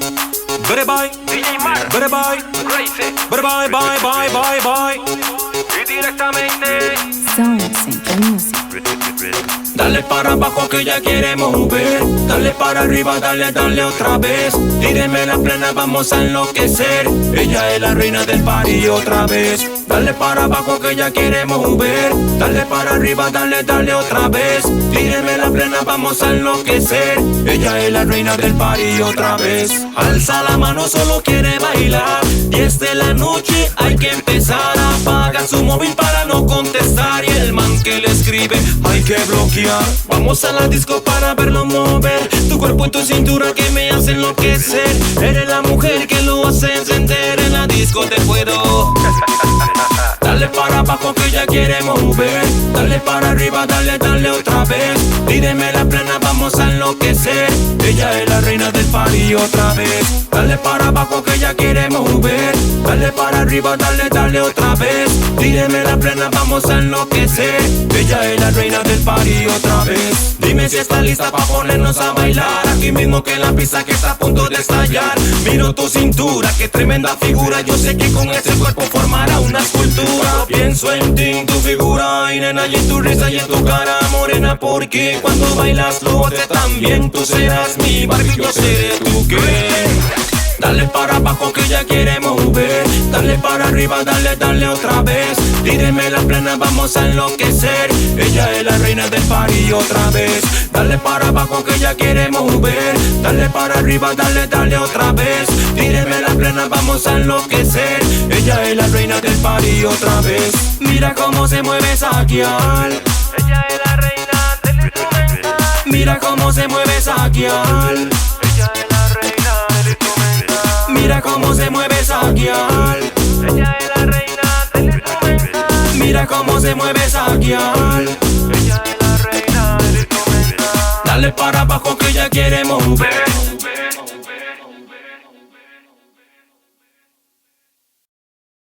Bye bye, DJ Mar, bye bye, Race, bye bye, bye bye, bye bye. y directamente. Zone Central Music. Dale para abajo que ya quiere mover. Dale para arriba, dale otra vez. Tíreme la plena, vamos a enloquecer. Ella es la reina del party otra vez. Dale para abajo que ya quiere mover. Dale para arriba, dale otra vez. Tíreme la plena, vamos a enloquecer. Ella es la reina del party otra vez. Alza la mano, solo quiere bailar. 10 de la noche, hay que empezar. Apaga su móvil para no contestar. Y el man que le escribe, hay que bloquear. Vamos a la disco para verlo mover. Tu cuerpo y tu cintura que me hacen enloquecer. Eres la mujer que lo hace encender. En la disco te puedo. Dale para abajo que ya quiere mover. Dale para arriba, dale otra vez. Tíreme la plena, vamos a enloquecer. Ella es la reina del party otra vez. Dale para abajo que ya quiere mover. Dale para arriba, dale otra vez. Tíreme la plena, vamos a enloquecer. Ella es la reina del party otra vez. Dime si está lista pa' ponernos a bailar. Aquí mismo que en la pista que está a punto de estallar. Miro tu cintura, qué tremenda figura. Yo sé que con ese cuerpo formará una escultura. Pienso en ti, en tu figura, y nena, y en tu risa y en tu cara morena. Porque cuando bailas lo haces tan bien. Tú serás mi Barbie, yo seré tu Ken. Dale para abajo que ya quiere mover. Dale para arriba, dale otra vez. Tíreme la plena, vamos a enloquecer. Ella es la reina del party otra vez. Dale para abajo que ya quiere mover. Dale para arriba, dale otra vez. Tíreme la plena, vamos a enloquecer. Ella es la reina del party otra vez. Mira cómo se mueve esa guial. Ella es la reina del instrumental. Mira cómo se mueve esa guial. Ella es la reina del instrumental. Mira cómo se mueve esa guial. Ella es la reina del instrumental. Mira cómo se mueve esa guial. Ella es la reina del instrumental. Dale para abajo que ya quiere mover.